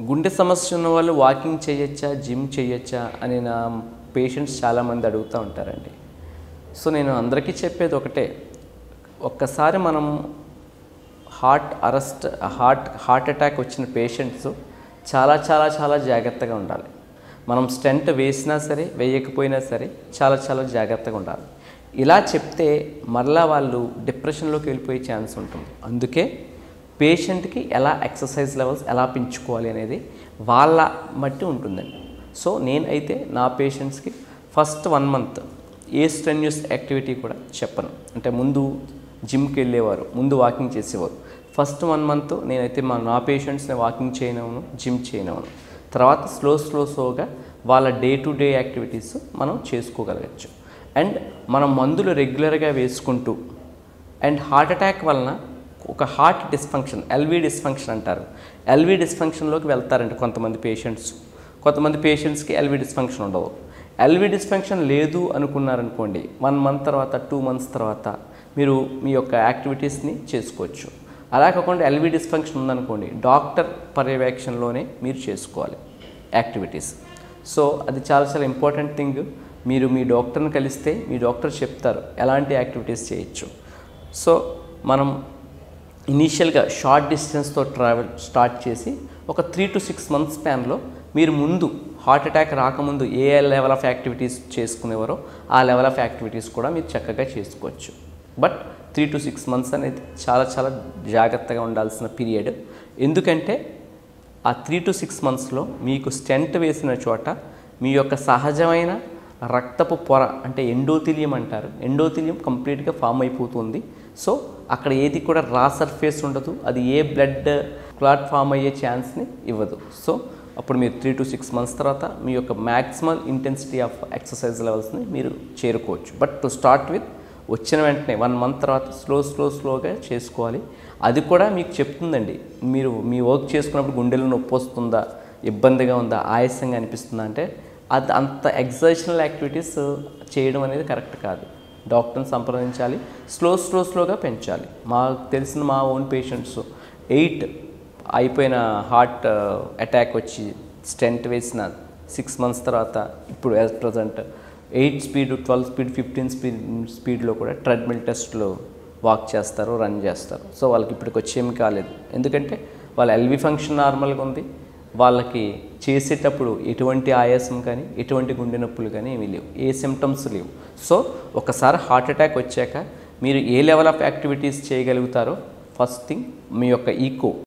గుండె సమస్య ఉన్న వాళ్ళు వాకింగ్ చేయొచ్చా, జిమ్ చేయొచ్చా అని నా పేషెంట్స్ చాలామంది అడుగుతూ ఉంటారండి. సో నేను అందరికీ చెప్పేది ఒకటే, ఒక్కసారి మనం హార్ట్ అటాక్ వచ్చిన పేషెంట్స్ చాలా జాగ్రత్తగా ఉండాలి. మనం స్టెంట్ వేసినా సరే వేయకపోయినా సరే చాలా జాగ్రత్తగా ఉండాలి. ఇలా చెప్తే మరలా వాళ్ళు డిప్రెషన్లోకి వెళ్ళిపోయే ఛాన్స్ ఉంటుంది. అందుకే పేషెంట్కి ఎలా ఎక్సర్సైజ్ లెవెల్స్ ఎలా పెంచుకోవాలి అనేది వాళ్ళ బట్టి ఉంటుందండి. సో నేనైతే నా పేషెంట్స్కి ఫస్ట్ 1 month ఏ స్ట్రెన్యూస్ యాక్టివిటీ కూడా చెప్పను. అంటే ముందు జిమ్కి వెళ్ళేవారు, ముందు వాకింగ్ చేసేవారు. ఫస్ట్ 1 month నేనైతే నా పేషెంట్స్ని వాకింగ్ చేయనవను, జిమ్ చేయనవను. తర్వాత స్లోగా వాళ్ళ డే టు డే యాక్టివిటీస్ మనం చేసుకోగలగచ్చు. అండ్ మనం మందులు రెగ్యులర్గా వేసుకుంటూ అండ్ హార్ట్ అటాక్ వలన ఒక హార్ట్ డిస్ఫంక్షన్, ఎల్వి డిస్ఫంక్షన్ అంటారు, ఎల్వి డిస్ఫంక్షన్లోకి వెళ్తారండి కొంతమంది పేషెంట్స్. కొంతమంది పేషెంట్స్కి ఎల్వి డిస్ఫంక్షన్ ఉండదు. ఎల్వి డిస్ఫంక్షన్ లేదు అనుకున్నారనుకోండి, 1 month తర్వాత 2 months తర్వాత మీరు మీ యొక్క యాక్టివిటీస్ని చేసుకోవచ్చు. అలా కాకుండా ఎల్వి డిస్ఫంక్షన్ ఉందనుకోండి, డాక్టర్ పర్యవేక్షణలోనే మీరు చేసుకోవాలి యాక్టివిటీస్. సో అది చాలా ఇంపార్టెంట్ థింగ్. మీరు మీ డాక్టర్ని కలిస్తే మీ డాక్టర్ చెప్తారు ఎలాంటి యాక్టివిటీస్ చేయొచ్చు. సో మనం ఇనీషియల్గా షార్ట్ డిస్టెన్స్తో ట్రావెల్ స్టార్ట్ చేసి ఒక 3 to 6 months స్పాన్లో మీరు ముందు హార్ట్ అటాక్ రాకముందు ఏ లెవెల్ ఆఫ్ యాక్టివిటీస్ చేసుకునేవారో ఆ లెవెల్ ఆఫ్ యాక్టివిటీస్ కూడా మీరు చక్కగా చేసుకోవచ్చు. బట్ 3 to 6 months అనేది చాలా జాగ్రత్తగా ఉండాల్సిన పీరియడ్. ఎందుకంటే ఆ 3 to 6 monthsలో మీకు స్టెంట్ వేసిన చోట మీ యొక్క సహజమైన రక్తపు పొర అంటే ఎండోథీలియం అంటారు, ఎండోథీలియం కంప్లీట్గా ఫామ్ అయిపోతుంది. సో అక్కడ ఏది కూడా రా సర్ఫేస్ ఉండదు, అది ఏ బ్లడ్ క్లాట్ ఫామ్ అయ్యే ఛాన్స్ని ఇవ్వదు. సో అప్పుడు మీరు 3 to 6 months తర్వాత మీ యొక్క మ్యాక్సిమల్ ఇంటెన్సిటీ ఆఫ్ ఎక్సర్సైజ్ లెవెల్స్ని మీరు చేరుకోవచ్చు. బట్ టు స్టార్ట్ విత్ వచ్చిన వెంటనే 1 month తర్వాత స్లోగా చేసుకోవాలి. అది కూడా మీకు చెప్తుందండి, మీరు మీ వర్క్ చేసుకున్నప్పుడు గుండెలో నొప్పి వస్తుందా, ఇబ్బందిగా ఉందా, ఆయాసంగా అనిపిస్తుందా అంటే అది అంత ఎగ్జర్షనల్ యాక్టివిటీస్ చేయడం అనేది కరెక్ట్ కాదు. డాక్టర్ని సంప్రదించాలి, స్లోగా పెంచాలి. మాకు తెలిసిన మా ఓన్ పేషెంట్స్ 8 అయిపోయిన హార్ట్ అటాక్ వచ్చి స్టెంట్ వేసిన 6 months తర్వాత ఇప్పుడు యాజ్ ప్రజెంట్ 8 speed, 12 speed, 15 speedలో కూడా ట్రెడ్మిల్ టెస్ట్లో వాక్ చేస్తారు, రన్ చేస్తారు. సో వాళ్ళకి ఇప్పటికి వచ్చేమి కాలేదు, ఎందుకంటే వాళ్ళ ఎల్వి ఫంక్షన్ నార్మల్గా ఉంది. వాళ్ళకి చేసేటప్పుడు ఎటువంటి ఆయాసం కానీ ఎటువంటి గుండె నొప్పులు కానీ ఏమీ లేవు, ఏ సిమ్టమ్స్ లేవు. సో ఒకసారి హార్ట్ అటాక్ వచ్చాక మీరు ఏ లెవెల్ ఆఫ్ యాక్టివిటీస్ చేయగలుగుతారో ఫస్ట్ థింగ్ మీ యొక్క ఈకో